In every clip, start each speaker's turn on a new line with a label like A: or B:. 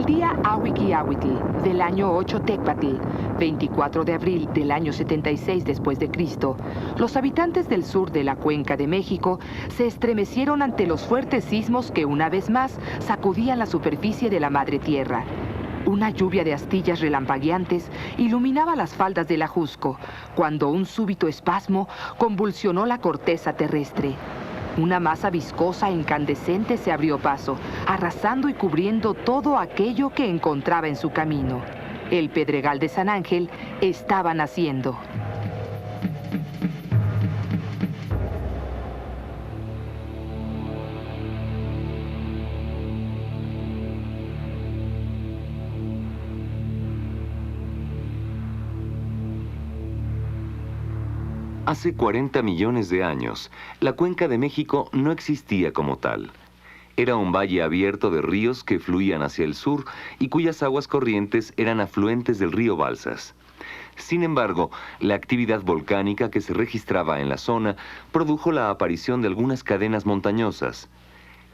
A: el día Ahuiquiahuitl del año 8 Tecpatl, 24 de abril del año 76 después de Cristo, los habitantes del sur de la Cuenca de México se estremecieron ante los fuertes sismos que una vez más sacudían la superficie de la madre tierra. Una lluvia de astillas relampagueantes iluminaba las faldas del Ajusco, cuando un súbito espasmo convulsionó la corteza terrestre. Una masa viscosa e incandescente se abrió paso, arrasando y cubriendo todo aquello que encontraba en su camino. El Pedregal de San Ángel estaba naciendo.
B: Hace 40 millones de años, la Cuenca de México no existía como tal. Era un valle abierto de ríos que fluían hacia el sur y cuyas aguas corrientes eran afluentes del río Balsas. Sin embargo, la actividad volcánica que se registraba en la zona produjo la aparición de algunas cadenas montañosas.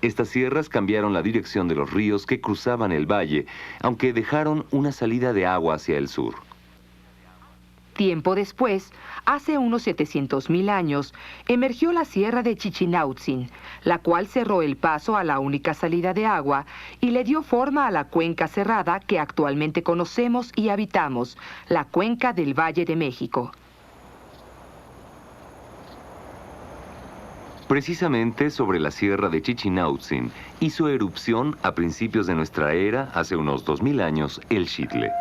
B: Estas sierras cambiaron la dirección de los ríos que cruzaban el valle, aunque dejaron una salida de agua hacia el sur.
A: Tiempo después, hace unos 700.000 años, emergió la sierra de Chichinautzin, la cual cerró el paso a la única salida de agua y le dio forma a la cuenca cerrada que actualmente conocemos y habitamos, la cuenca del Valle de México.
B: Precisamente sobre la sierra de Chichinautzin hizo erupción a principios de nuestra era, hace unos 2000 años, el Xitle.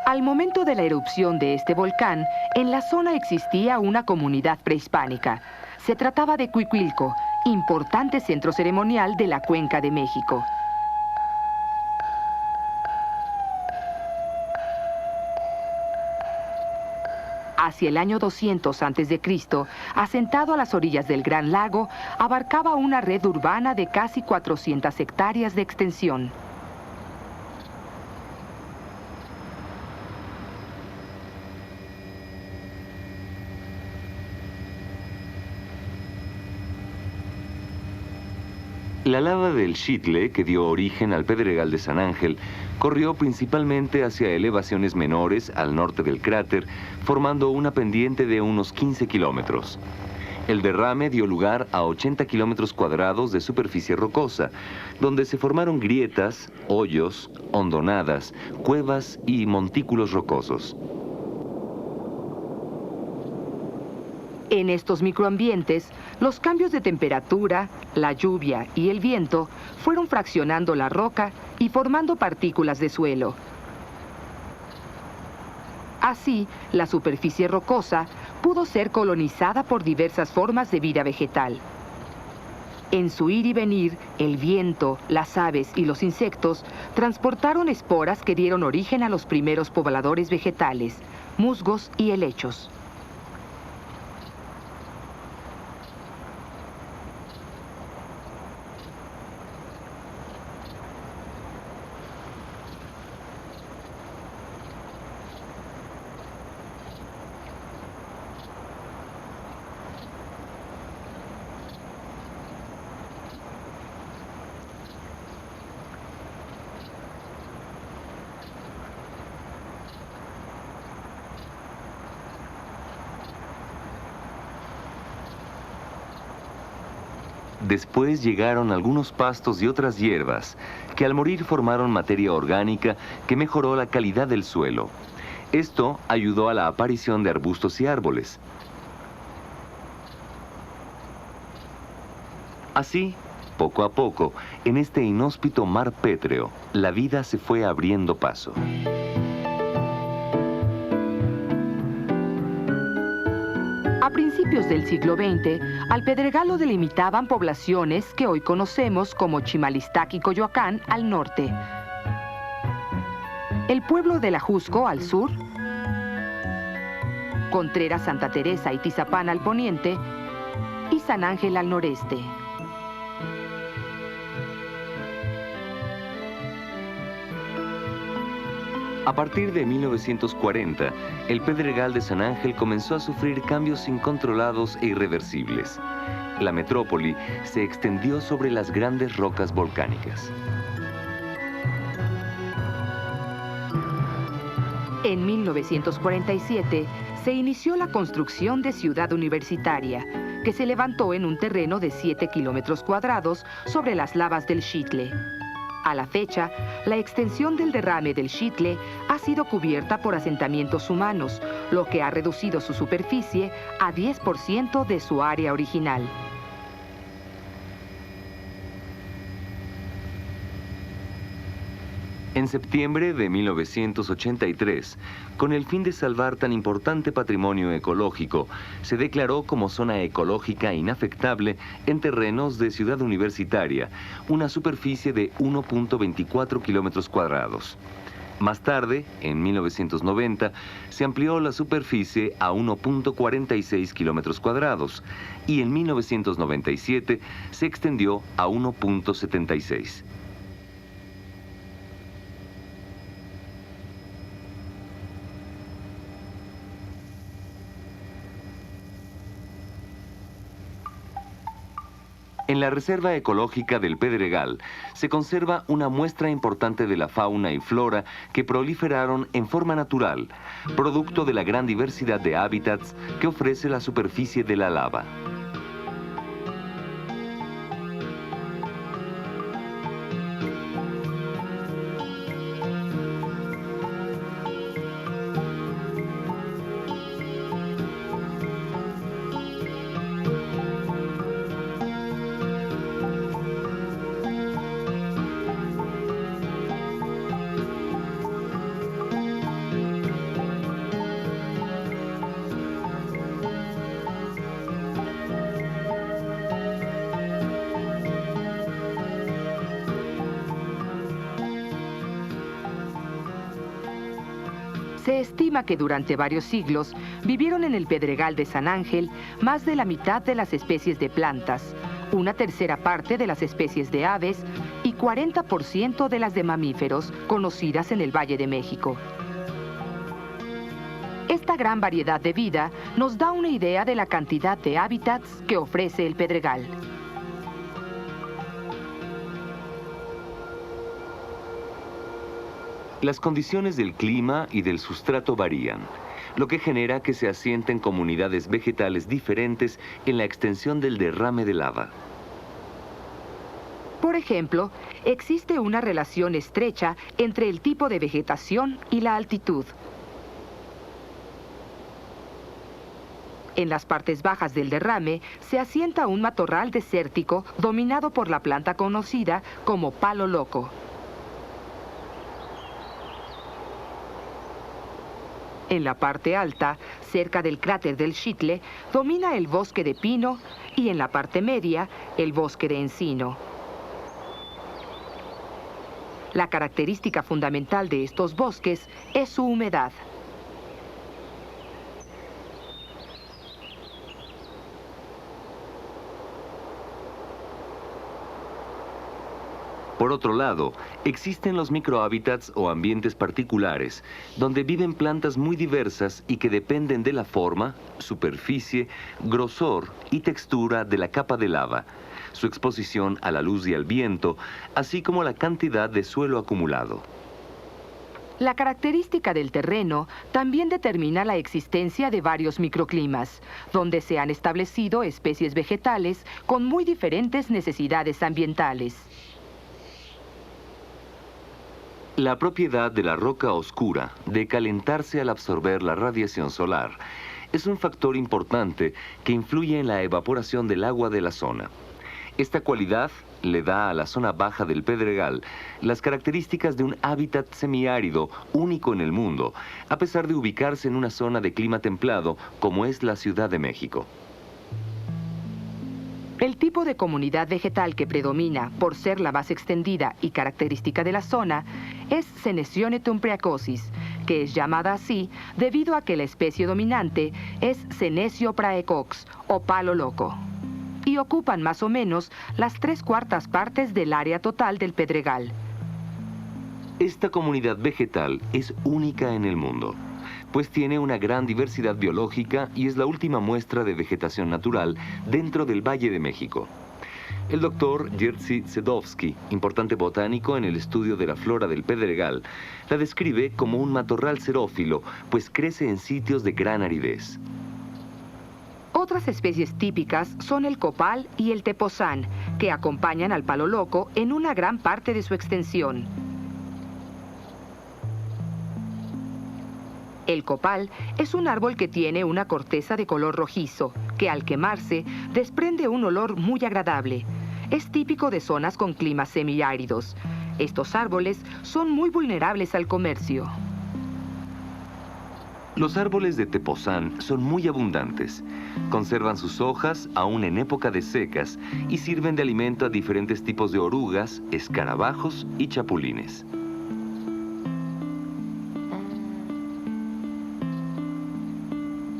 A: Al momento de la erupción de este volcán, en la zona existía una comunidad prehispánica. Se trataba de Cuicuilco, importante centro ceremonial de la Cuenca de México. Hacia el año 200 a.C., asentado a las orillas del Gran Lago, abarcaba una red urbana de casi 400 hectáreas de extensión.
B: La lava del Xitle, que dio origen al Pedregal de San Ángel, corrió principalmente hacia elevaciones menores al norte del cráter, formando una pendiente de unos 15 kilómetros. El derrame dio lugar a 80 kilómetros cuadrados de superficie rocosa, donde se formaron grietas, hoyos, hondonadas, cuevas y montículos rocosos.
A: En estos microambientes, los cambios de temperatura, la lluvia y el viento fueron fraccionando la roca y formando partículas de suelo. Así, la superficie rocosa pudo ser colonizada por diversas formas de vida vegetal. En su ir y venir, el viento, las aves y los insectos transportaron esporas que dieron origen a los primeros pobladores vegetales, musgos y helechos.
B: Después llegaron algunos pastos y otras hierbas, que al morir formaron materia orgánica que mejoró la calidad del suelo. Esto ayudó a la aparición de arbustos y árboles. Así, poco a poco, en este inhóspito mar pétreo, la vida se fue abriendo paso.
A: A principios del siglo XX, al Pedregal lo delimitaban poblaciones que hoy conocemos como Chimalistac y Coyoacán al norte, el pueblo del Ajusco al sur, Contreras, Santa Teresa y Tizapán al poniente y San Ángel al noreste.
B: A partir de 1940, el Pedregal de San Ángel comenzó a sufrir cambios incontrolados e irreversibles. La metrópoli se extendió sobre las grandes rocas volcánicas.
A: En 1947 se inició la construcción de Ciudad Universitaria, que se levantó en un terreno de 7 kilómetros cuadrados sobre las lavas del Xitle. A la fecha, la extensión del derrame del Xitle ha sido cubierta por asentamientos humanos, lo que ha reducido su superficie a 10% de su área original.
B: En septiembre de 1983, con el fin de salvar tan importante patrimonio ecológico, se declaró como zona ecológica inafectable en terrenos de Ciudad Universitaria, una superficie de 1.24 kilómetros cuadrados. Más tarde, en 1990, se amplió la superficie a 1.46 kilómetros cuadrados y en 1997 se extendió a 1.76. En la Reserva Ecológica del Pedregal se conserva una muestra importante de la fauna y flora que proliferaron en forma natural, producto de la gran diversidad de hábitats que ofrece la superficie de la lava.
A: Se estima que durante varios siglos vivieron en el Pedregal de San Ángel más de la mitad de las especies de plantas, una tercera parte de las especies de aves y 40% de las de mamíferos conocidas en el Valle de México. Esta gran variedad de vida nos da una idea de la cantidad de hábitats que ofrece el Pedregal.
B: Las condiciones del clima y del sustrato varían, lo que genera que se asienten comunidades vegetales diferentes en la extensión del derrame de lava.
A: Por ejemplo, existe una relación estrecha entre el tipo de vegetación y la altitud. En las partes bajas del derrame se asienta un matorral desértico dominado por la planta conocida como palo loco. En la parte alta, cerca del cráter del Xitle, domina el bosque de pino y en la parte media, el bosque de encino. La característica fundamental de estos bosques es su humedad.
B: Por otro lado, existen los microhábitats o ambientes particulares, donde viven plantas muy diversas y que dependen de la forma, superficie, grosor y textura de la capa de lava, su exposición a la luz y al viento, así como la cantidad de suelo acumulado.
A: La característica del terreno también determina la existencia de varios microclimas, donde se han establecido especies vegetales con muy diferentes necesidades ambientales.
B: La propiedad de la roca oscura de calentarse al absorber la radiación solar es un factor importante que influye en la evaporación del agua de la zona. Esta cualidad le da a la zona baja del Pedregal las características de un hábitat semiárido único en el mundo, a pesar de ubicarse en una zona de clima templado como es la Ciudad de México.
A: El tipo de comunidad vegetal que predomina por ser la más extendida y característica de la zona es Senecio tumbriacosis, que es llamada así debido a que la especie dominante es Senecio praecox o palo loco, y ocupan más o menos las 3/4 partes del área total del Pedregal.
B: Esta comunidad vegetal es única en el mundo, pues tiene una gran diversidad biológica y es la última muestra de vegetación natural dentro del Valle de México. El doctor Jerzy Sedowski, importante botánico en el estudio de la flora del Pedregal, la describe como un matorral xerófilo, pues crece en sitios de gran aridez.
A: Otras especies típicas son el copal y el tepozán, que acompañan al palo loco en una gran parte de su extensión. El copal es un árbol que tiene una corteza de color rojizo, que al quemarse desprende un olor muy agradable. Es típico de zonas con climas semiáridos. Estos árboles son muy vulnerables al comercio.
B: Los árboles de tepozán son muy abundantes. Conservan sus hojas aún en época de secas y sirven de alimento a diferentes tipos de orugas, escarabajos y chapulines.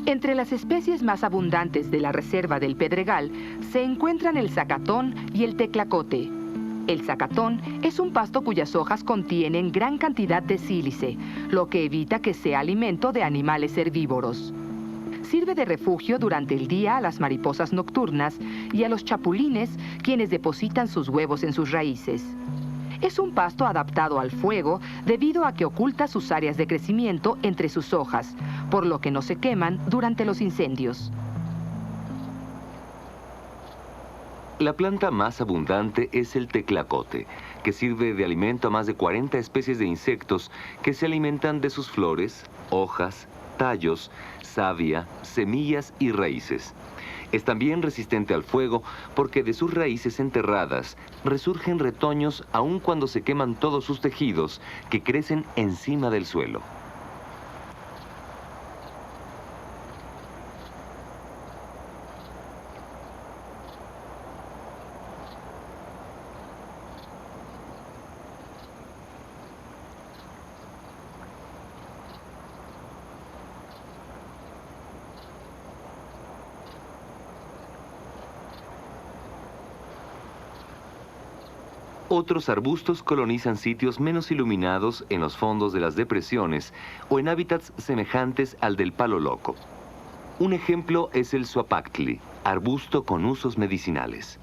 A: Entre las especies más abundantes de la reserva del Pedregal se encuentran el zacatón y el teclacote. El zacatón es un pasto cuyas hojas contienen gran cantidad de sílice, lo que evita que sea alimento de animales herbívoros. Sirve de refugio durante el día a las mariposas nocturnas y a los chapulines, quienes depositan sus huevos en sus raíces. Es un pasto adaptado al fuego debido a que oculta sus áreas de crecimiento entre sus hojas, por lo que no se queman durante los incendios.
B: La planta más abundante es el teclacote, que sirve de alimento a más de 40 especies de insectos que se alimentan de sus flores, hojas, tallos, savia, semillas y raíces. Es también resistente al fuego porque de sus raíces enterradas resurgen retoños aun cuando se queman todos sus tejidos que crecen encima del suelo. Otros arbustos colonizan sitios menos iluminados en los fondos de las depresiones o en hábitats semejantes al del palo loco. Un ejemplo es el suapactli, arbusto con usos medicinales.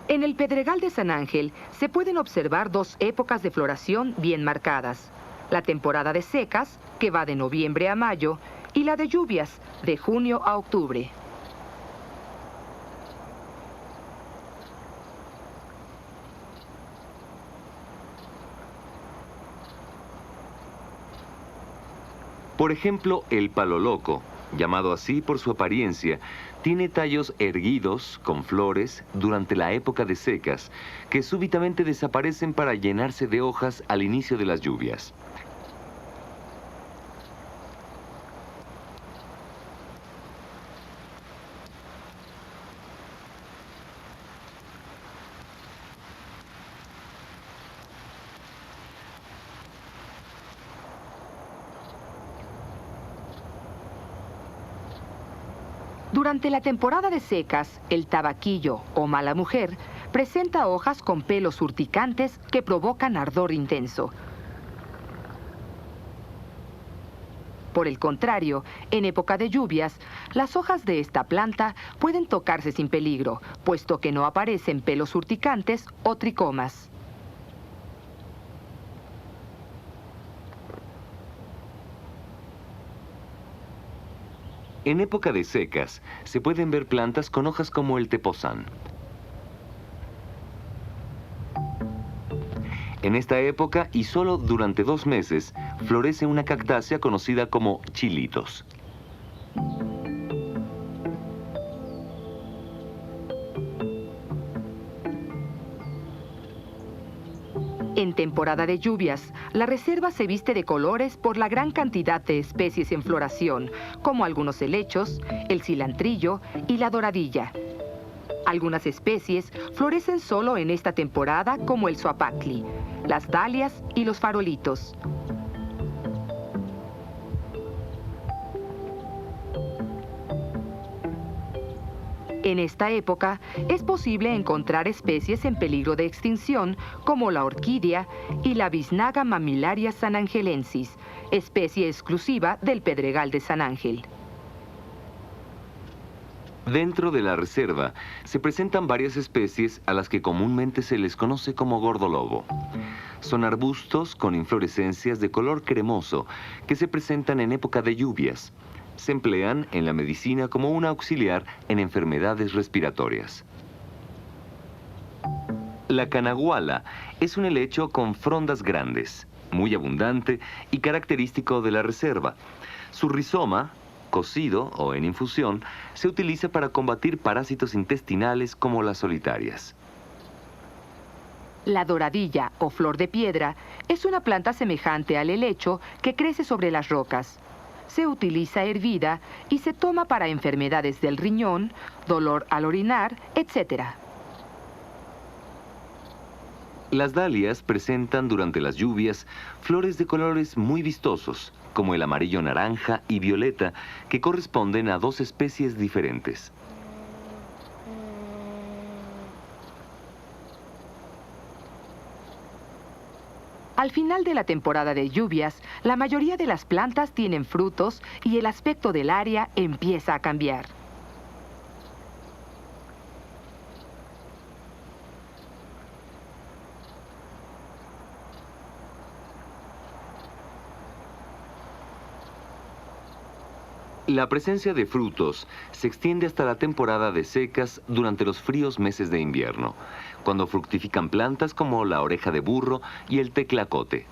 A: En el Pedregal de San Ángel se pueden observar dos épocas de floración bien marcadas: la temporada de secas, que va de noviembre a mayo, y la de lluvias, de junio a octubre.
B: Por ejemplo, el palo loco, llamado así por su apariencia, tiene tallos erguidos con flores durante la época de secas, que súbitamente desaparecen para llenarse de hojas al inicio de las lluvias.
A: Durante la temporada de secas, el tabaquillo o mala mujer presenta hojas con pelos urticantes que provocan ardor intenso. Por el contrario, en época de lluvias, las hojas de esta planta pueden tocarse sin peligro, puesto que no aparecen pelos urticantes o tricomas.
B: En época de secas, se pueden ver plantas con hojas como el tepozán. En esta época, y solo durante 2 meses, florece una cactácea conocida como chilitos.
A: En temporada de lluvias, la reserva se viste de colores por la gran cantidad de especies en floración, como algunos helechos, el cilantrillo y la doradilla. Algunas especies florecen solo en esta temporada, como el suapactli, las dalias y los farolitos. En esta época es posible encontrar especies en peligro de extinción como la orquídea y la biznaga mamilaria sanangelensis, especie exclusiva del Pedregal de San Ángel.
B: Dentro de la reserva se presentan varias especies a las que comúnmente se les conoce como gordolobo. Son arbustos con inflorescencias de color cremoso que se presentan en época de lluvias. Se emplean en la medicina como un auxiliar en enfermedades respiratorias. La canaguala es un helecho con frondas grandes, muy abundante y característico de la reserva. Su rizoma, cocido o en infusión, se utiliza para combatir parásitos intestinales como las solitarias.
A: La doradilla o flor de piedra es una planta semejante al helecho que crece sobre las rocas. Se utiliza hervida y se toma para enfermedades del riñón, dolor al orinar, etc.
B: Las dalias presentan durante las lluvias flores de colores muy vistosos, como el amarillo naranja y violeta, que corresponden a dos especies diferentes.
A: Al final de la temporada de lluvias, la mayoría de las plantas tienen frutos y el aspecto del área empieza a cambiar.
B: La presencia de frutos se extiende hasta la temporada de secas durante los fríos meses de invierno, cuando fructifican plantas como la oreja de burro y el teclacote.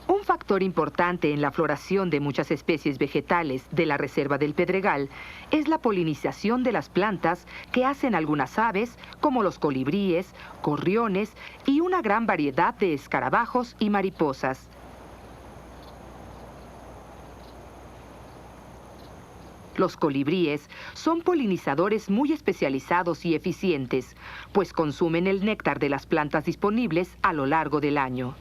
A: Un factor importante en la floración de muchas especies vegetales de la Reserva del Pedregal es la polinización de las plantas que hacen algunas aves, como los colibríes, gorriones y una gran variedad de escarabajos y mariposas. Los colibríes son polinizadores muy especializados y eficientes, pues consumen el néctar de las plantas disponibles a lo largo del año.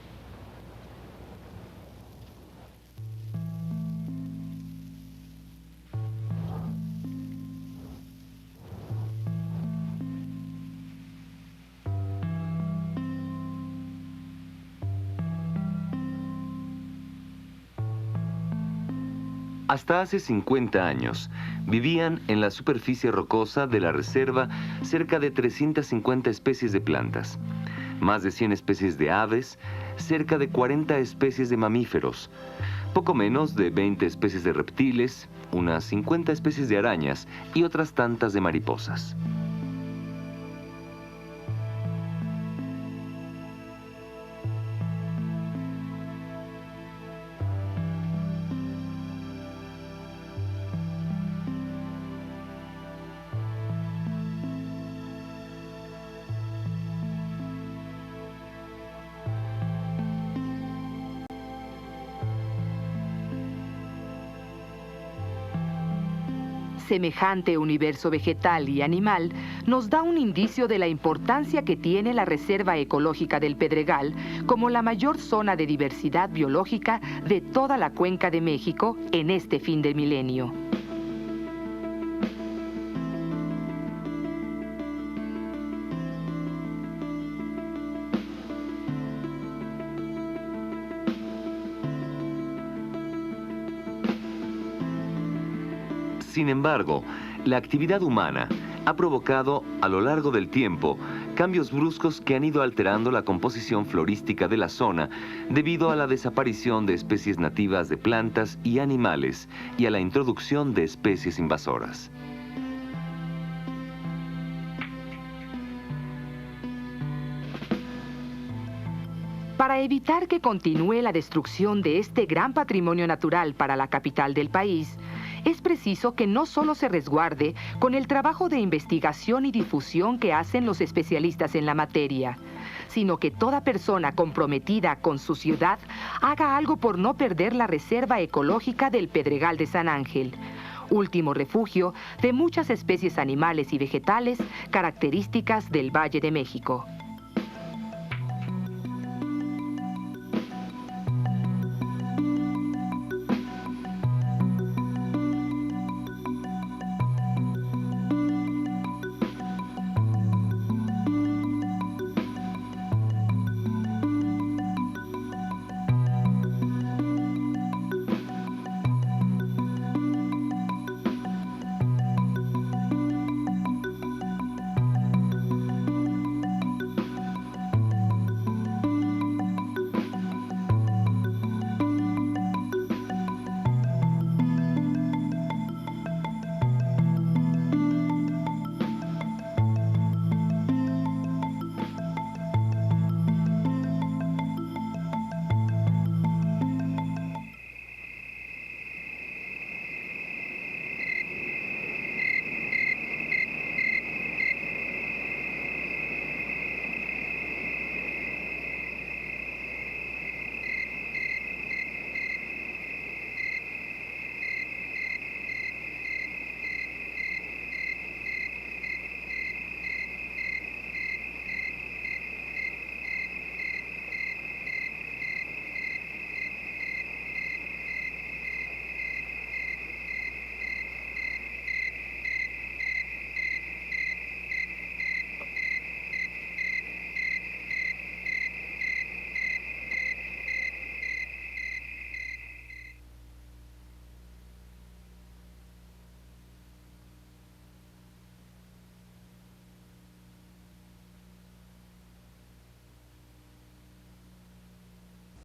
B: Hasta hace 50 años, vivían en la superficie rocosa de la reserva cerca de 350 especies de plantas, más de 100 especies de aves, cerca de 40 especies de mamíferos, poco menos de 20 especies de reptiles, unas 50 especies de arañas y otras tantas de mariposas.
A: Semejante universo vegetal y animal nos da un indicio de la importancia que tiene la Reserva Ecológica del Pedregal como la mayor zona de diversidad biológica de toda la Cuenca de México en este fin de milenio.
B: Sin embargo, la actividad humana ha provocado a lo largo del tiempo cambios bruscos que han ido alterando la composición florística de la zona debido a la desaparición de especies nativas de plantas y animales y a la introducción de especies invasoras.
A: Para evitar que continúe la destrucción de este gran patrimonio natural para la capital del país, es preciso que no solo se resguarde con el trabajo de investigación y difusión que hacen los especialistas en la materia, sino que toda persona comprometida con su ciudad haga algo por no perder la reserva ecológica del Pedregal de San Ángel, último refugio de muchas especies animales y vegetales características del Valle de México.